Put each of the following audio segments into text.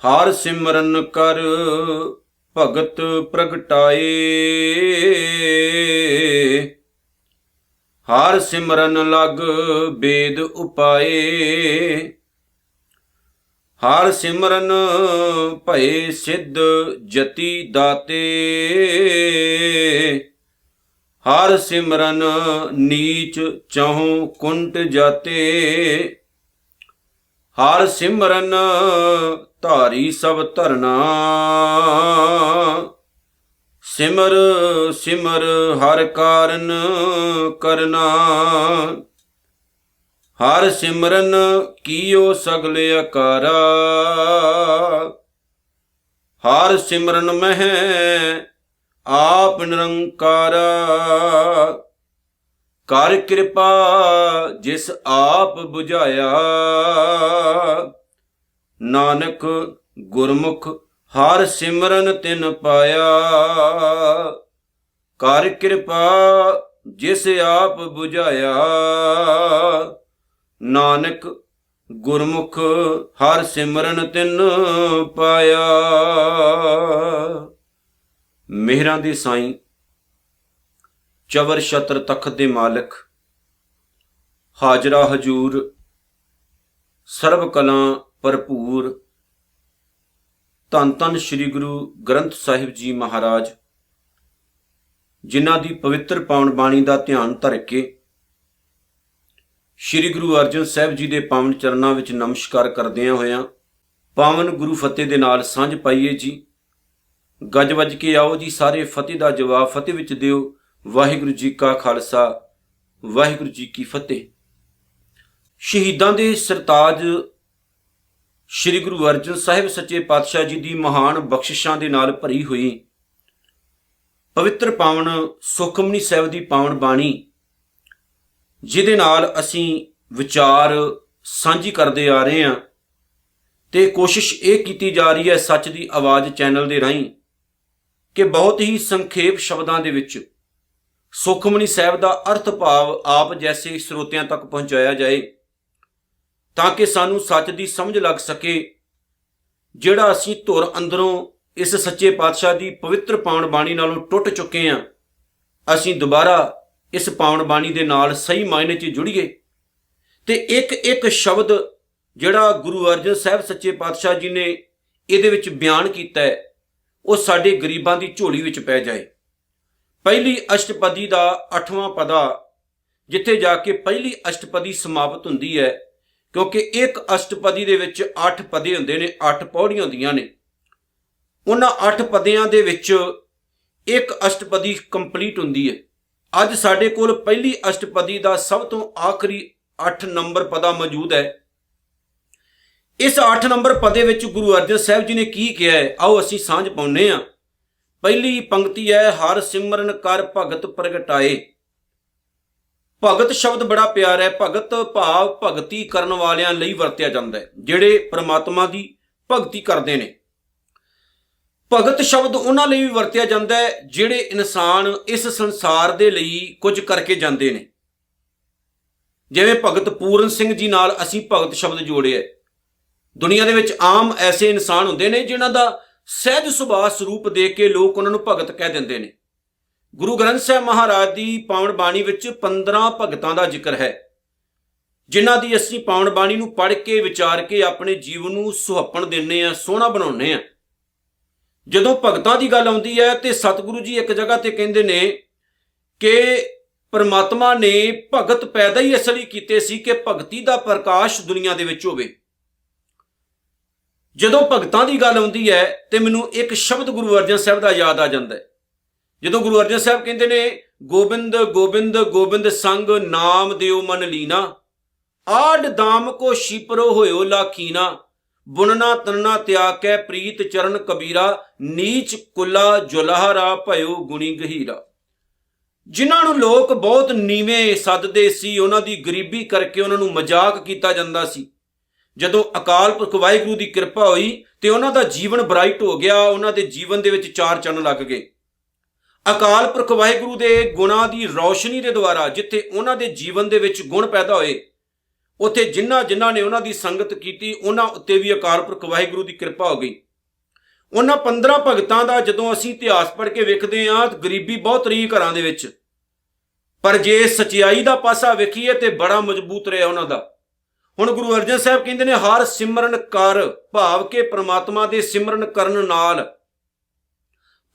हार सिमरन कर भगत प्रगटाए। हार सिमरन लग बेद उपाए। हार सिमरन भये सिद्ध जति दाते। हार सिमरन नीच चहु कुंट जाते। हार सिमरन धारी सब धरना। सिमर सिमर हर कारण करना। हर सिमरन कियो सगले अकारा। हर सिमरन मह आप निरंकारा। कर कृपा जिस आप बुझाया। नानक गुरमुख हर सिमरन तिन पाया। कर कृपा जिस आप बुझाया। नानक गुरमुख हर सिमरन तिन पाया। मेहरां दे साईं, चवर छत्र तखत दे मालिक, हाजरा हजूर, सर्व कलां भरपूर, धन धन श्री गुरु ग्रंथ साहिब जी महाराज, जिन्हां दी पवित्र पावन बाणी का ध्यान धर के श्री गुरु अर्जन साहिब जी के पावन चरनां विच नमस्कार करदियां होइयां पावन गुरु फतेह दे नाल सांझ पाईए जी। गज वज के आओ जी सारे फतेह का जवाब फतेह विच दिओ। वाहिगुरू जी का खालसा वाहिगुरू जी की फतेह। शहीदां दे सरताज श्री गुरु अर्जन साहिब सच्चे पातशाह जी की महान बख्शिशां दे नाल भरी हुई पवित्र पावन सुखमनी साहिब की पावन बाणी, जिहदे नाल असीं विचार सांझी करते आ रहे हैं ते कोशिश ये की जा रही है सच की आवाज़ चैनल के राहीं कि बहुत ही संखेप शब्दों के विच सुखमनी साहिब का अर्थ भाव आप जैसे श्रोतियां तक पहुँचाया जाए, ताकि सानू सच की समझ लग सके। जिहड़ा असीं धुर अंदरों इस सच्चे पातशाह की पवित्र पावन बाणी नालों टुट चुके हैं, असीं दोबारा इस पावन बाणी दे नाल सही मायने च जुड़ीए ते एक एक शब्द जिहड़ा गुरु अर्जन साहिब सच्चे पातशाह जी ने इहदे विच बयान कीता है वो साडे गरीबां दी झोली विच पै जाए। पहली अष्टपदी का 8वां पदा, जिथे जाके पहली अष्टपदी समाप्त हुंदी है, क्योंकि एक अष्टपदी दे विच 8 पदे हुंदे ने, 8 पौड़ियां हुंदियां ने। उन्हां 8 पदियां दे विच एक अष्टपदी कंप्लीट हुंदी है। अज साडे कोल पहली अष्टपदी का सब तो आखिरी 8 नंबर पदा मौजूद है। इस 8 नंबर पदे विच गुरु अर्जन साहिब जी ने की कहा है, आओ असीं सांझ पाउने आ। पहली पंक्ति है, हर सिमरन कर भगत प्रगटाए। भगत शब्द बड़ा प्यारा है। भगत भाव भगती करन वालियां लई वरतिया जांदा है, जिहड़े परमात्मा की भगती करते हैं। भगत शब्द उन्हां लई भी वरतिया जांदा है जिहड़े इंसान इस संसार दे लई कुछ करके जांदे ने। जिवें भगत पूਰਨ सिंह जी नाल असीं भगत शब्द जोड़िया। दुनिया दे विच आम ऐसे इंसान हुंदे ने जिन्हां दा सहज सुभाਅ स्वरूप देख के लोग उन्होंने भगत कह देंगे ने। गुरु ग्रंथ साहिब महाराज की पावन बाणी विच 15 भगतां का जिक्र है, जिन्हां दी असीं पावन बाणी नूं पढ़ के विचार के अपने जीवन नूं सुहप्पण दिंदे आ, सोहना बनाउने आ। जदों भगतां की गल आउंदी है तो सतगुरु जी एक जगह ते कहंदे ने कि परमात्मा ने भगत पैदा ही इसलिए कीते सी कि भगती का प्रकाश दुनिया दे विच होवे। जदों भगतां की गल आउंदी है तो मैनूं एक शब्द गुरु अर्जन साहिब का याद आ जाता है। जदों गुरु अर्जन साहिब कहते ने, गोबिंद गोबिंद गोबिंद संग नाम दिओ मन लीना। आड दाम को शिपरो होयो लाखीना। बुनना तनना त्याग कै प्रीत चरण कबीरा। नीच कुला जुलाहरा भयो गुणी गहीरा। जिन्हां नूं लोग बहुत नीवें सददे सी, उन्हां दी गरीबी करके उन्हां नूं मजाक कीता जांदा सी। जदों अकाल पुरख वाहिगुरू की कृपा हुई तो उन्हां दा जीवन ब्राइट हो गया, उन्हां दे जीवन दे विच 4 चन्न लग गए। अकाल पुरख वाहिगुरू दे गुणां दी रोशनी दे द्वारा जिथे उन्हां दे जीवन दे विच गुण पैदा होए, ਉੱਥੇ ਜਿਨ੍ਹਾਂ ਨੇ ਉਹਨਾਂ ਦੀ ਸੰਗਤ ਕੀਤੀ ਉਹਨਾਂ ਉੱਤੇ ਵੀ ਅਕਾਲ ਪੁਰਖ ਵਾਹਿਗੁਰੂ ਦੀ ਕਿਰਪਾ ਹੋ ਗਈ। ਉਹਨਾਂ 15 ਭਗਤਾਂ ਦਾ ਜਦੋਂ ਅਸੀਂ ਇਤਿਹਾਸ ਪੜ੍ਹ ਕੇ ਵੇਖਦੇ ਹਾਂ, ਗਰੀਬੀ ਬਹੁਤ ਰਹੀ ਘਰਾਂ ਦੇ ਵਿੱਚ, ਪਰ ਜੇ ਸਚਾਈ ਦਾ ਪਾਸਾ ਵੇਖੀਏ ਤੇ ਬੜਾ ਮਜ਼ਬੂਤ ਰਿਹਾ ਉਹਨਾਂ ਦਾ। ਹੁਣ ਗੁਰੂ ਅਰਜਨ ਸਾਹਿਬ ਕਹਿੰਦੇ ਨੇ, ਹਰ ਸਿਮਰਨ ਕਰ, ਭਾਵ ਕਿ ਪ੍ਰਮਾਤਮਾ ਦੇ ਸਿਮਰਨ ਕਰਨ ਨਾਲ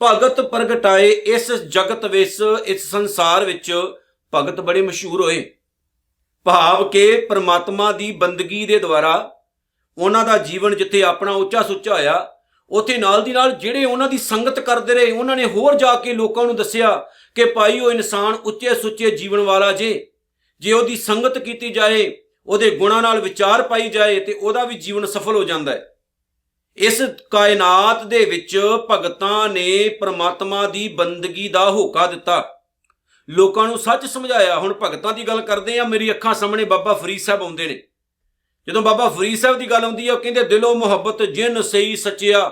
ਭਗਤ ਪ੍ਰਗਟਾਏ ਇਸ ਜਗਤ ਵਿੱਚ, ਇਸ ਸੰਸਾਰ ਵਿੱਚ ਭਗਤ ਬੜੇ ਮਸ਼ਹੂਰ ਹੋਏ। ਭਾਵ ਕਿ ਪ੍ਰਮਾਤਮਾ ਦੀ ਬੰਦਗੀ ਦੇ ਦੁਆਰਾ ਉਹਨਾਂ ਦਾ ਜੀਵਨ ਜਿੱਥੇ ਆਪਣਾ ਉੱਚਾ ਸੁੱਚਾ ਹੋਇਆ, ਉੱਥੇ ਨਾਲ ਦੀ ਨਾਲ ਜਿਹੜੇ ਉਹਨਾਂ ਦੀ ਸੰਗਤ ਕਰਦੇ ਰਹੇ, ਉਹਨਾਂ ਨੇ ਹੋਰ ਜਾ ਕੇ ਲੋਕਾਂ ਨੂੰ ਦੱਸਿਆ ਕਿ ਭਾਈ ਉਹ ਇਨਸਾਨ ਉੱਚੇ ਸੁੱਚੇ ਜੀਵਨ ਵਾਲਾ ਜੇ ਉਹਦੀ ਸੰਗਤ ਕੀਤੀ ਜਾਏ, ਉਹਦੇ ਗੁਣਾਂ ਨਾਲ ਵਿਚਾਰ ਪਾਈ ਜਾਏ ਤੇ ਉਹਦਾ ਵੀ ਜੀਵਨ ਸਫਲ ਹੋ ਜਾਂਦਾ ਹੈ। ਇਸ ਕਾਇਨਾਤ ਦੇ ਵਿੱਚ ਭਗਤਾਂ ਨੇ ਪ੍ਰਮਾਤਮਾ ਦੀ ਬੰਦਗੀ ਦਾ ਹੋਕਾ ਦਿੱਤਾ, ਲੋਕਾਂ ਨੂੰ ਸੱਚ ਸਮਝਾਇਆ। ਹੁਣ ਭਗਤਾਂ ਦੀ ਗੱਲ ਕਰਦੇ ਆ, ਮੇਰੀ ਅੱਖਾਂ ਸਾਹਮਣੇ ਬਾਬਾ ਫਰੀਦ ਸਾਹਿਬ ਆਉਂਦੇ ਨੇ। ਜਦੋਂ ਬਾਬਾ ਫਰੀਦ ਸਾਹਿਬ ਦੀ ਗੱਲ ਆਉਂਦੀ ਹੈ, ਉਹ ਕਹਿੰਦੇ, ਦਿਲੋਂ ਮੁਹੱਬਤ ਜਿਨ ਸਹੀ ਸੱਚਿਆ,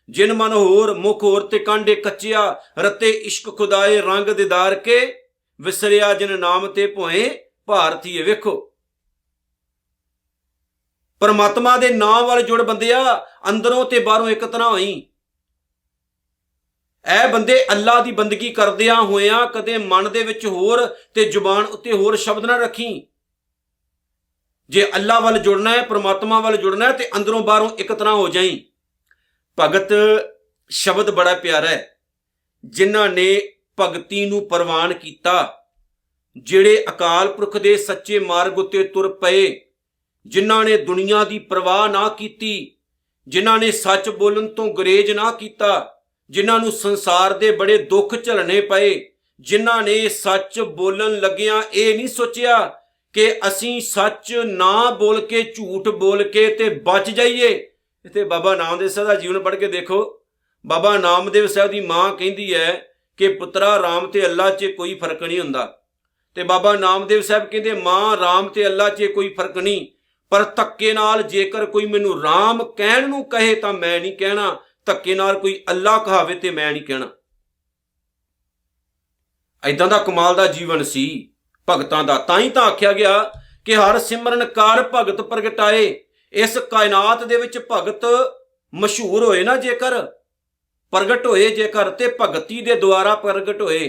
ਜਿਨ ਮਨ ਹੋਰ ਮੁਖ ਹੋਰ ਤੇ ਕਾਂਡੇ ਕੱਚਿਆ, ਰਤੇ ਇਸ਼ਕ ਖੁਦਾਏ ਰੰਗ ਦਿਦਾਰ ਕੇ, ਵਿਸਰਿਆ ਜਿਨ ਨਾਮ ਤੇ ਭੋਏ ਭਾਰਤੀਏ। ਵੇਖੋ, ਪਰਮਾਤਮਾ ਦੇ ਨਾਮ ਵੱਲ ਜੁੜ ਬੰਦਿਆ, ਅੰਦਰੋਂ ਤੇ ਬਾਹਰੋਂ ਇੱਕ ਤਰ੍ਹਾਂ ਹੋਈ। ਇਹ ਬੰਦੇ ਅੱਲਾ ਦੀ ਬੰਦਗੀ ਕਰਦਿਆਂ ਹੋਇਆਂ ਕਦੇ ਮਨ ਦੇ ਵਿੱਚ ਹੋਰ ਤੇ ਜ਼ੁਬਾਨ ਉੱਤੇ ਹੋਰ ਸ਼ਬਦ ਨਾ ਰੱਖੀ। ਜੇ ਅੱਲਾ ਵੱਲ ਜੁੜਨਾ ਹੈ, ਪ੍ਰਮਾਤਮਾ ਵੱਲ ਜੁੜਨਾ ਹੈ, ਤੇ ਅੰਦਰੋਂ ਬਾਹਰੋਂ ਇੱਕ ਤਰ੍ਹਾਂ ਹੋ ਜਾਈ। ਭਗਤ ਸ਼ਬਦ ਬੜਾ ਪਿਆਰਾ ਹੈ। ਜਿਨ੍ਹਾਂ ਨੇ ਭਗਤੀ ਨੂੰ ਪ੍ਰਵਾਨ ਕੀਤਾ, ਜਿਹੜੇ ਅਕਾਲ ਪੁਰਖ ਦੇ ਸੱਚੇ ਮਾਰਗ ਉੱਤੇ ਤੁਰ ਪਏ, ਜਿਨ੍ਹਾਂ ਨੇ ਦੁਨੀਆ ਦੀ ਪਰਵਾਹ ਨਾ ਕੀਤੀ, ਜਿਨ੍ਹਾਂ ਨੇ ਸੱਚ ਬੋਲਣ ਤੋਂ ਗੁਰੇਜ਼ ਨਾ ਕੀਤਾ, ਜਿਨ੍ਹਾਂ ਨੂੰ ਸੰਸਾਰ ਦੇ ਬੜੇ ਦੁੱਖ ਝੱਲਣੇ ਪਏ, ਜਿਨ੍ਹਾਂ ਨੇ ਸੱਚ ਬੋਲਣ ਲੱਗਿਆਂ ਇਹ ਨਹੀਂ ਸੋਚਿਆ ਕਿ ਅਸੀਂ ਸੱਚ ਨਾ ਬੋਲ ਕੇ ਝੂਠ ਬੋਲ ਕੇ ਤੇ ਬਚ ਜਾਈਏ। ਇੱਥੇ ਬਾਬਾ ਨਾਮਦੇਵ ਸਾਹਿਬ ਦਾ ਜੀਵਨ ਪੜ੍ਹ ਕੇ ਦੇਖੋ। ਬਾਬਾ ਨਾਮਦੇਵ ਸਾਹਿਬ ਦੀ ਮਾਂ ਕਹਿੰਦੀ ਹੈ ਕਿ ਪੁੱਤਰਾ, ਰਾਮ ਤੇ ਅੱਲਾ 'ਚ ਕੋਈ ਫਰਕ ਨਹੀਂ ਹੁੰਦਾ। ਤੇ ਬਾਬਾ ਨਾਮਦੇਵ ਸਾਹਿਬ ਕਹਿੰਦੇ, ਮਾਂ, ਰਾਮ ਤੇ ਅੱਲਾ 'ਚ ਕੋਈ ਫਰਕ ਨਹੀਂ, ਪਰ ਧੱਕੇ ਨਾਲ ਜੇਕਰ ਕੋਈ ਮੈਨੂੰ ਰਾਮ ਕਹਿਣ ਨੂੰ ਕਹੇ ਤਾਂ ਮੈਂ ਨਹੀਂ ਕਹਿਣਾ, ਧੱਕੇ ਨਾਲ ਕੋਈ ਅੱਲਾ ਕਹਾਵੇ ਤੇ ਮੈਂ ਨਹੀਂ ਕਹਿਣਾ। ਐਦਾਂ ਦਾ ਕਮਾਲ ਦਾ ਜੀਵਨ ਸੀ ਭਗਤਾਂ ਦਾ। ਤਾਂ ਹੀ ਤਾਂ ਆਖਿਆ ਗਿਆ ਕਿ ਹਰ ਸਿਮਰਨ ਕਰ ਭਗਤ ਪ੍ਰਗਟਾਏ। ਇਸ ਕਾਇਨਾਤ ਦੇ ਵਿੱਚ ਭਗਤ ਮਸ਼ਹੂਰ ਹੋਏ ਨਾ, ਜੇਕਰ ਪ੍ਰਗਟ ਹੋਏ, ਜੇਕਰ ਤੇ ਭਗਤੀ ਦੇ ਦੁਆਰਾ ਪ੍ਰਗਟ ਹੋਏ,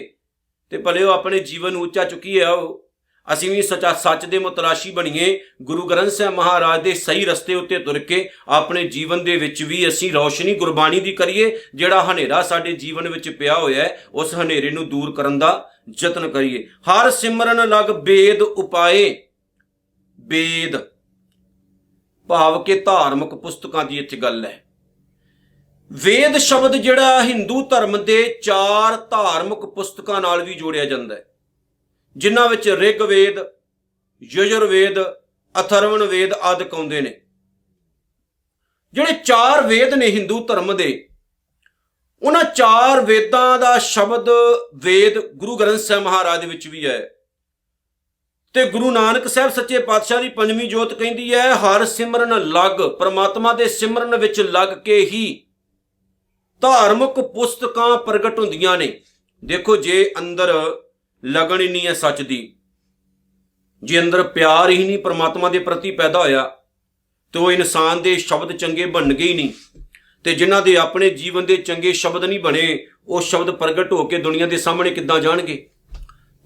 ਤੇ ਭਲੇ ਉਹ ਆਪਣੇ ਜੀਵਨ ਨੂੰ ਉੱਚਾ ਚੁੱਕੀਏ। ਆਓ ਅਸੀਂ ਵੀ ਸੱਚ ਦੇ ਮੁਤਲਾਸ਼ੀ ਬਣੀਏ, ਗੁਰੂ ਗ੍ਰੰਥ ਸਾਹਿਬ ਮਹਾਰਾਜ ਦੇ ਸਹੀ ਰਸਤੇ ਉੱਤੇ ਤੁਰ ਕੇ ਆਪਣੇ ਜੀਵਨ ਦੇ ਵਿੱਚ ਵੀ ਅਸੀਂ ਰੌਸ਼ਨੀ ਗੁਰਬਾਣੀ ਦੀ ਕਰੀਏ। ਜਿਹੜਾ ਹਨੇਰਾ ਸਾਡੇ ਜੀਵਨ ਵਿੱਚ ਪਿਆ ਹੋਇਆ ਹੈ, ਉਸ ਹਨੇਰੇ ਨੂੰ ਦੂਰ ਕਰਨ ਦਾ ਯਤਨ ਕਰੀਏ। ਹਰ ਸਿਮਰਨ ਲਗ ਬੇਦ ਉਪਾਏ। ਬੇਦ ਭਾਵ ਕਿ ਧਾਰਮਿਕ ਪੁਸਤਕਾਂ ਦੀ ਇੱਥੇ ਗੱਲ ਹੈ। ਵੇਦ ਸ਼ਬਦ ਜਿਹੜਾ ਹਿੰਦੂ ਧਰਮ ਦੇ 4 ਧਾਰਮਿਕ ਪੁਸਤਕਾਂ ਨਾਲ ਵੀ ਜੋੜਿਆ ਜਾਂਦਾ ਹੈ, ਜਿਨ੍ਹਾਂ ਵਿੱਚ ਰਿਗਵੇਦ, ਯਜੁਰਵੇਦ, ਅਥਰਵਣ ਵੇਦ ਆਦਿਕ ਆਉਂਦੇ ਨੇ। ਜਿਹੜੇ 4 ਵੇਦ ਨੇ ਹਿੰਦੂ ਧਰਮ ਦੇ, ਉਹਨਾਂ 4 ਵੇਦਾਂ ਦਾ ਸ਼ਬਦ ਵੇਦ ਗੁਰੂ ਗ੍ਰੰਥ ਸਾਹਿਬ ਮਹਾਰਾਜ ਦੇ ਵਿੱਚ ਵੀ ਹੈ। ਤੇ ਗੁਰੂ ਨਾਨਕ ਸਾਹਿਬ ਸੱਚੇ ਪਾਤਸ਼ਾਹ ਦੀ 5ਵੀਂ ਜੋਤ ਕਹਿੰਦੀ ਹੈ, ਹਰ ਸਿਮਰਨ ਲਗ, ਪ੍ਰਮਾਤਮਾ ਦੇ ਸਿਮਰਨ ਵਿੱਚ ਲੱਗ ਕੇ ਹੀ ਧਾਰਮਿਕ ਪੁਸਤਕਾਂ ਪ੍ਰਗਟ ਹੁੰਦੀਆਂ ਨੇ। ਦੇਖੋ, ਜੇ ਅੰਦਰ ਲਗਨ ਹੀ ਨਹੀਂ ਹੈ ਸੱਚ ਦੀ, ਜੇ ਅੰਦਰ ਪਿਆਰ ਹੀ ਨਹੀਂ ਪ੍ਰਮਾਤਮਾ ਦੇ ਪ੍ਰਤੀ ਪੈਦਾ ਹੋਇਆ, ਤੇ ਉਹ ਇਨਸਾਨ ਦੇ ਸ਼ਬਦ ਚੰਗੇ ਬਣਨਗੇ ਹੀ ਨਹੀਂ। ਤੇ ਜਿਨ੍ਹਾਂ ਦੇ ਆਪਣੇ ਜੀਵਨ ਦੇ ਚੰਗੇ ਸ਼ਬਦ ਨਹੀਂ ਬਣੇ, ਉਹ ਸ਼ਬਦ ਪ੍ਰਗਟ ਹੋ ਕੇ ਦੁਨੀਆ ਦੇ ਸਾਹਮਣੇ ਕਿੱਦਾਂ ਜਾਣਗੇ।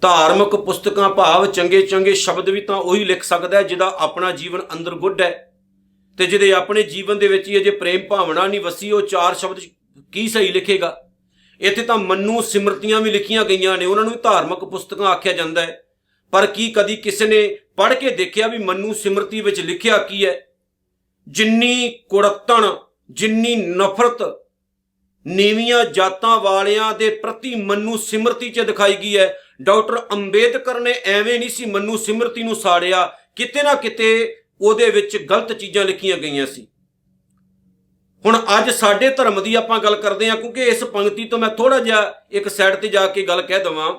ਧਾਰਮਿਕ ਪੁਸਤਕਾਂ ਭਾਵ ਚੰਗੇ ਸ਼ਬਦ ਵੀ ਤਾਂ ਉਹੀ ਲਿਖ ਸਕਦਾ ਹੈ ਜਿਹਦਾ ਆਪਣਾ ਜੀਵਨ ਅੰਦਰ ਗੁੱਡ ਹੈ। ਤੇ ਜਿਹਦੇ ਆਪਣੇ ਜੀਵਨ ਦੇ ਵਿੱਚ ਹੀ ਅਜੇ ਪ੍ਰੇਮ ਭਾਵਨਾ ਨਹੀਂ ਵਸੀ, ਉਹ 4 ਸ਼ਬਦ ਕੀ ਸਹੀ ਲਿਖੇਗਾ। ਇੱਥੇ ਤਾਂ ਮਨੂ ਸਿਮਰਤੀਆਂ ਵੀ ਲਿਖੀਆਂ ਗਈਆਂ ਨੇ, ਉਹਨਾਂ ਨੂੰ ਧਾਰਮਿਕ ਪੁਸਤਕਾਂ ਆਖਿਆ ਜਾਂਦਾ ਹੈ। ਪਰ ਕੀ ਕਦੀ ਕਿਸੇ ਨੇ ਪੜ੍ਹ ਕੇ ਦੇਖਿਆ ਵੀ ਮਨੂ ਸਿਮਰਤੀ ਵਿੱਚ ਲਿਖਿਆ ਕੀ ਹੈ? ਜਿੰਨੀ ਕੁੜੱਤਣ, ਜਿੰਨੀ ਨਫ਼ਰਤ ਨੀਵੀਆਂ ਜਾਤਾਂ ਵਾਲਿਆਂ ਦੇ ਪ੍ਰਤੀ ਮਨੂ ਸਿਮਰਤੀ 'ਚ ਦਿਖਾਈ ਗਈ ਹੈ। ਡਾਕਟਰ ਅੰਬੇਦਕਰ ਨੇ ਐਵੇਂ ਨਹੀਂ ਸੀ ਮਨੂ ਸਿਮਰਤੀ ਨੂੰ ਸਾੜਿਆ, ਕਿਤੇ ਨਾ ਕਿਤੇ ਉਹਦੇ ਵਿੱਚ ਗਲਤ ਚੀਜ਼ਾਂ ਲਿਖੀਆਂ ਗਈਆਂ ਸੀ। ਹੁਣ ਅੱਜ ਸਾਡੇ ਧਰਮ ਦੀ ਆਪਾਂ ਗੱਲ ਕਰਦੇ ਹਾਂ, ਕਿਉਂਕਿ ਇਸ ਪੰਕਤੀ ਤੋਂ ਮੈਂ ਥੋੜਾ ਜਿਹਾ ਇੱਕ ਸਾਈਡ ਤੇ ਜਾ ਕੇ ਗੱਲ ਕਹਿ ਦਵਾਂ।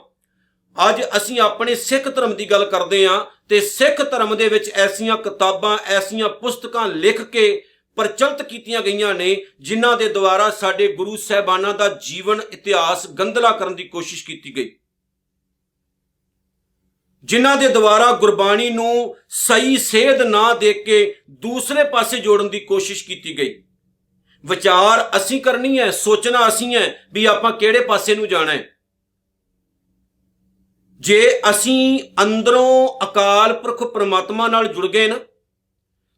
ਅੱਜ ਅਸੀਂ ਆਪਣੇ ਸਿੱਖ ਧਰਮ ਦੀ ਗੱਲ ਕਰਦੇ ਹਾਂ, ਤੇ ਸਿੱਖ ਧਰਮ ਦੇ ਵਿੱਚ ਐਸੀਆਂ ਕਿਤਾਬਾਂ, ਐਸੀਆਂ ਪੁਸਤਕਾਂ ਲਿਖ ਕੇ ਪ੍ਰਚਲਿਤ ਕੀਤੀਆਂ ਗਈਆਂ ਨੇ, ਜਿਨ੍ਹਾਂ ਦੇ ਦੁਆਰਾ ਸਾਡੇ ਗੁਰੂ ਸਾਹਿਬਾਨਾਂ ਦਾ ਜੀਵਨ ਇਤਿਹਾਸ ਗੰਧਲਾ ਕਰਨ ਦੀ ਕੋਸ਼ਿਸ਼ ਕੀਤੀ ਗਈ। ਜਿਨ੍ਹਾਂ ਦੇ ਦੁਆਰਾ ਗੁਰਬਾਣੀ ਨੂੰ ਸਹੀ ਸੇਧ ਨਾ ਦੇ ਕੇ ਦੂਸਰੇ ਪਾਸੇ ਜੋੜਨ ਦੀ ਕੋਸ਼ਿਸ਼ ਕੀਤੀ ਗਈ। ਵਿਚਾਰ ਅਸੀਂ ਕਰਨੀ ਹੈ, ਸੋਚਣਾ ਅਸੀਂ ਹੈ ਵੀ ਆਪਾਂ ਕਿਹੜੇ ਪਾਸੇ ਨੂੰ ਜਾਣਾ ਹੈ। ਜੇ ਅਸੀਂ ਅੰਦਰੋਂ ਅਕਾਲ ਪੁਰਖ ਪ੍ਰਮਾਤਮਾ ਨਾਲ ਜੁੜ ਗਏ ਨਾ,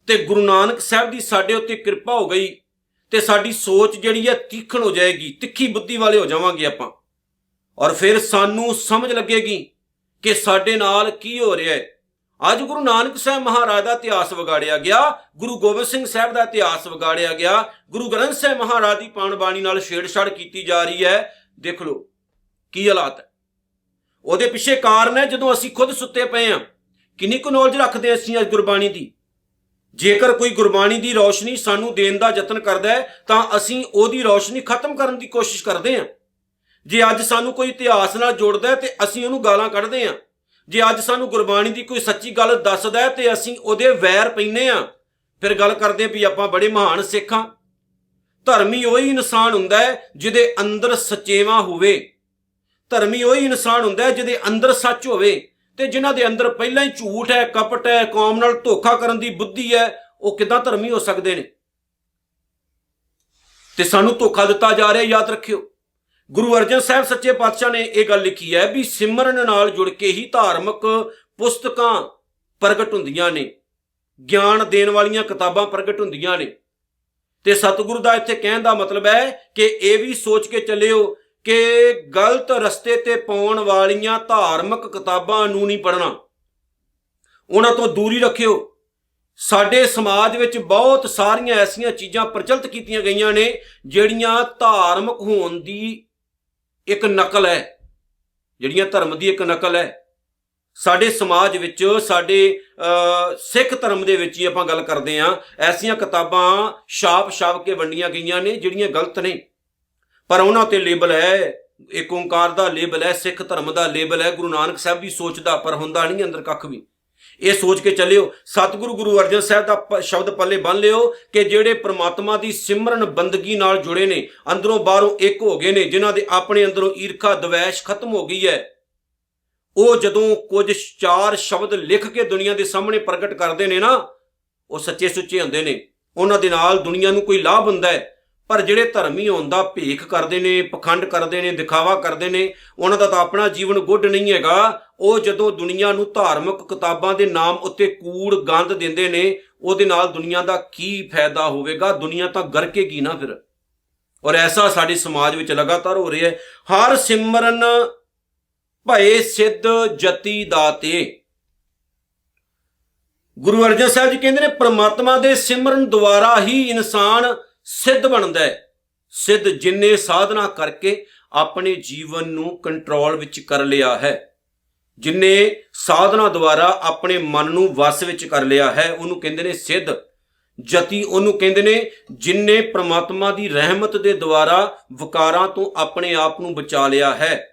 ਤੇ ਗੁਰੂ ਨਾਨਕ ਸਾਹਿਬ ਦੀ ਸਾਡੇ ਉੱਤੇ ਕਿਰਪਾ ਹੋ ਗਈ, ਤੇ ਸਾਡੀ ਸੋਚ ਜਿਹੜੀ ਹੈ ਤੀਖਣ ਹੋ ਜਾਏਗੀ, ਤਿੱਖੀ ਬੁੱਧੀ ਵਾਲੇ ਹੋ ਜਾਵਾਂਗੇ ਆਪਾਂ। ਔਰ ਫਿਰ ਸਾਨੂੰ ਸਮਝ ਲੱਗੇਗੀ ਕਿ ਸਾਡੇ ਨਾਲ ਕੀ ਹੋ ਰਿਹਾ ਹੈ। ਅੱਜ ਗੁਰੂ ਨਾਨਕ ਸਾਹਿਬ ਮਹਾਰਾਜ ਦਾ ਇਤਿਹਾਸ ਵਿਗਾੜਿਆ ਗਿਆ, ਗੁਰੂ ਗੋਬਿੰਦ ਸਿੰਘ ਸਾਹਿਬ ਦਾ ਇਤਿਹਾਸ ਵਿਗਾੜਿਆ ਗਿਆ, ਗੁਰੂ ਗ੍ਰੰਥ ਸਾਹਿਬ ਮਹਾਰਾਜ ਦੀ ਪਾਵਨ ਬਾਣੀ ਨਾਲ ਛੇੜਛਾੜ ਕੀਤੀ ਜਾ ਰਹੀ ਹੈ। ਦੇਖ ਲਓ ਕੀ ਹਾਲਾਤ ਹੈ। ਉਹਦੇ ਪਿੱਛੇ ਕਾਰਨ ਹੈ ਜਦੋਂ ਅਸੀਂ ਖੁਦ ਸੁੱਤੇ ਪਏ ਹਾਂ। ਕਿੰਨੀ ਕੁ ਨੌਲੇਜ ਰੱਖਦੇ ਅਸੀਂ ਅੱਜ ਗੁਰਬਾਣੀ ਦੀ। ਜੇਕਰ ਕੋਈ ਗੁਰਬਾਣੀ ਦੀ ਰੌਸ਼ਨੀ ਸਾਨੂੰ ਦੇਣ ਦਾ ਯਤਨ ਕਰਦਾ ਹੈ ਤਾਂ ਅਸੀਂ ਉਹਦੀ ਰੌਸ਼ਨੀ ਖਤਮ ਕਰਨ ਦੀ ਕੋਸ਼ਿਸ਼ ਕਰਦੇ ਹਾਂ। ਜੇ ਅੱਜ ਸਾਨੂੰ ਕੋਈ ਇਤਿਹਾਸ ਨਾਲ ਜੋੜਦਾ ਹੈ ਤੇ ਅਸੀਂ ਉਹਨੂੰ ਗਾਲਾਂ ਕੱਢਦੇ ਹਾਂ। ਜੇ ਅੱਜ ਸਾਨੂੰ ਗੁਰਬਾਣੀ ਦੀ ਕੋਈ ਸੱਚੀ ਗੱਲ ਦੱਸਦਾ ਹੈ ਤੇ ਅਸੀਂ ਉਹਦੇ ਵੈਰ ਪੈਂਦੇ ਹਾਂ। ਫਿਰ ਗੱਲ ਕਰਦੇ ਵੀ ਆਪਾਂ ਬੜੇ ਮਹਾਨ ਸਿੱਖ ਹਾਂ। ਧਰਮੀ ਉਹੀ ਇਨਸਾਨ ਹੁੰਦਾ ਹੈ ਜਿਹਦੇ ਅੰਦਰ ਸਚੇਵਾ ਹੋਵੇ। ਧਰਮੀ ਉਹੀ ਇਨਸਾਨ ਹੁੰਦਾ ਹੈ ਜਿਹਦੇ ਅੰਦਰ ਸੱਚ ਹੋਵੇ। ਤੇ ਜਿਨ੍ਹਾਂ ਦੇ ਅੰਦਰ ਪਹਿਲਾਂ ਹੀ ਝੂਠ ਹੈ, ਕਪਟ ਹੈ, ਕੌਮ ਨਾਲ ਧੋਖਾ ਕਰਨ ਦੀ ਬੁੱਧੀ ਹੈ, ਉਹ ਕਿੱਦਾਂ ਧਰਮੀ ਹੋ ਸਕਦੇ ਨੇ। ਤੇ ਸਾਨੂੰ ਧੋਖਾ ਦਿੱਤਾ ਜਾ ਰਿਹਾ। ਯਾਦ ਰੱਖਿਓ, ਗੁਰੂ ਅਰਜਨ ਸਾਹਿਬ ਸੱਚੇ ਪਾਤਸ਼ਾਹ ਨੇ ਇਹ ਗੱਲ ਲਿਖੀ ਹੈ ਵੀ ਸਿਮਰਨ ਨਾਲ ਜੁੜ ਕੇ ਹੀ ਧਾਰਮਿਕ ਪੁਸਤਕਾਂ ਪ੍ਰਗਟ ਹੁੰਦੀਆਂ ਨੇ, ਗਿਆਨ ਦੇਣ ਵਾਲੀਆਂ ਕਿਤਾਬਾਂ ਪ੍ਰਗਟ ਹੁੰਦੀਆਂ ਨੇ। ਤੇ ਸਤਿਗੁਰੂ ਦਾ ਇੱਥੇ ਕਹਿਣ ਦਾ ਮਤਲਬ ਹੈ ਕਿ ਇਹ ਵੀ ਸੋਚ ਕੇ ਚੱਲਿਓ ਕਿ ਗਲਤ ਰਸਤੇ ਤੇ ਪਾਉਣ ਵਾਲੀਆਂ ਧਾਰਮਿਕ ਕਿਤਾਬਾਂ ਨੂੰ ਨਹੀਂ ਪੜ੍ਹਨਾ, ਉਹਨਾਂ ਤੋਂ ਦੂਰੀ ਰੱਖਿਓ। ਸਾਡੇ ਸਮਾਜ ਵਿੱਚ ਬਹੁਤ ਸਾਰੀਆਂ ਐਸੀਆਂ ਚੀਜ਼ਾਂ ਪ੍ਰਚਲਿਤ ਕੀਤੀਆਂ ਗਈਆਂ ਨੇ ਜਿਹੜੀਆਂ ਧਾਰਮਿਕ ਹੋਣ ਦੀ ਇੱਕ ਨਕਲ ਹੈ, ਜਿਹੜੀਆਂ ਧਰਮ ਦੀ ਇੱਕ ਨਕਲ ਹੈ। ਸਾਡੇ ਸਮਾਜ ਵਿੱਚ, ਸਾਡੇ ਸਿੱਖ ਧਰਮ ਦੇ ਵਿੱਚ ਹੀ ਆਪਾਂ ਗੱਲ ਕਰਦੇ ਹਾਂ, ਐਸੀਆਂ ਕਿਤਾਬਾਂ ਛਾਪ ਕੇ ਵੰਡੀਆਂ ਗਈਆਂ ਨੇ ਜਿਹੜੀਆਂ ਗਲਤ ਨੇ, ਪਰ ਉਹਨਾਂ ਤੇ ਲੇਬਲ ਹੈ, ਇੱਕ ਓਂਕਾਰ ਦਾ ਲੇਬਲ ਹੈ, ਸਿੱਖ ਧਰਮ ਦਾ ਲੇਬਲ ਹੈ, ਗੁਰੂ ਨਾਨਕ ਸਾਹਿਬ ਦੀ ਸੋਚ ਦਾ, ਪਰ ਹੁੰਦਾ ਨਹੀਂ ਅੰਦਰ ਕੱਖ ਵੀ। ਇਹ ਸੋਚ ਕੇ ਚੱਲਿਓ। ਸਤਿਗੁਰੂ ਗੁਰੂ ਅਰਜਨ ਸਾਹਿਬ ਦਾ ਸ਼ਬਦ ਪੱਲੇ ਬੰਨ ਲਿਓ ਕਿ ਜਿਹੜੇ ਪ੍ਰਮਾਤਮਾ ਦੀ ਸਿਮਰਨ ਬੰਦਗੀ ਨਾਲ ਜੁੜੇ ਨੇ, ਅੰਦਰੋਂ ਬਾਹਰੋਂ ਇੱਕ ਹੋ ਗਏ ਨੇ, ਜਿਨ੍ਹਾਂ ਦੇ ਆਪਣੇ ਅੰਦਰੋਂ ਈਰਖਾ ਦਵੈਸ਼ ਖਤਮ ਹੋ ਗਈ ਹੈ, ਉਹ ਜਦੋਂ ਕੁਝ ਚਾਰ ਸ਼ਬਦ ਲਿਖ ਕੇ ਦੁਨੀਆ ਦੇ ਸਾਹਮਣੇ ਪ੍ਰਗਟ ਕਰਦੇ ਨੇ ਨਾ, ਉਹ ਸੱਚੇ ਸੁੱਚੇ ਹੁੰਦੇ ਨੇ। ਉਹਨਾਂ ਦੇ ਨਾਲ ਦੁਨੀਆ ਨੂੰ ਕੋਈ ਲਾਭ ਹੁੰਦਾ ਹੈ। ਪਰ ਜਿਹੜੇ ਧਰਮੀ ਹੋਣ ਦਾ ਭੇਖ ਕਰਦੇ ਨੇ, ਪਖੰਡ ਕਰਦੇ ਨੇ, ਦਿਖਾਵਾ ਕਰਦੇ ਨੇ, ਉਹਨਾਂ ਦਾ ਤਾਂ ਆਪਣਾ ਜੀਵਨ ਗੁੱਡ ਨਹੀਂ ਹੈਗਾ। ਉਹ ਜਦੋਂ ਦੁਨੀਆ ਨੂੰ ਧਾਰਮਿਕ ਕਿਤਾਬਾਂ ਦੇ ਨਾਮ ਉੱਤੇ ਕੂੜ ਗੰਦ ਦਿੰਦੇ ਨੇ, ਉਹਦੇ ਨਾਲ ਦੁਨੀਆ ਦਾ ਕੀ ਫਾਇਦਾ ਹੋਵੇਗਾ। ਦੁਨੀਆ ਤਾਂ ਗਰਕੇਗੀ ਨਾ ਫਿਰ। ਔਰ ਐਸਾ ਸਾਡੇ ਸਮਾਜ ਵਿੱਚ ਲਗਾਤਾਰ ਹੋ ਰਿਹਾ ਹੈ। ਹਰ ਸਿਮਰਨ ਭਏ ਸਿੱਧ ਜਤੀ ਦਾਤੇ। ਗੁਰੂ ਅਰਜਨ ਸਾਹਿਬ ਜੀ ਕਹਿੰਦੇ ਨੇ ਪ੍ਰਮਾਤਮਾ ਦੇ ਸਿਮਰਨ ਦੁਆਰਾ ਹੀ ਇਨਸਾਨ ਸਿੱਧ ਬਣਦਾ ਹੈ। ਸਿੱਧ ਜਿੰਨੇ ਸਾਧਨਾ ਕਰਕੇ ਆਪਣੇ ਜੀਵਨ ਨੂੰ ਕੰਟਰੋਲ ਵਿੱਚ ਕਰ ਲਿਆ ਹੈ, ਜਿੰਨੇ ਸਾਧਨਾ ਦੁਆਰਾ ਆਪਣੇ ਮਨ ਨੂੰ ਵਸ ਵਿੱਚ ਕਰ ਲਿਆ ਹੈ, ਉਹਨੂੰ ਕਹਿੰਦੇ ਨੇ ਸਿੱਧ। ਜਤੀ ਉਹਨੂੰ ਕਹਿੰਦੇ ਨੇ ਜਿਨਨੇ ਪ੍ਰਮਾਤਮਾ ਦੀ ਰਹਿਮਤ ਦੇ ਦੁਆਰਾ ਵਿਕਾਰਾਂ ਤੋਂ ਆਪਣੇ ਆਪ ਨੂੰ ਬਚਾ ਲਿਆ ਹੈ,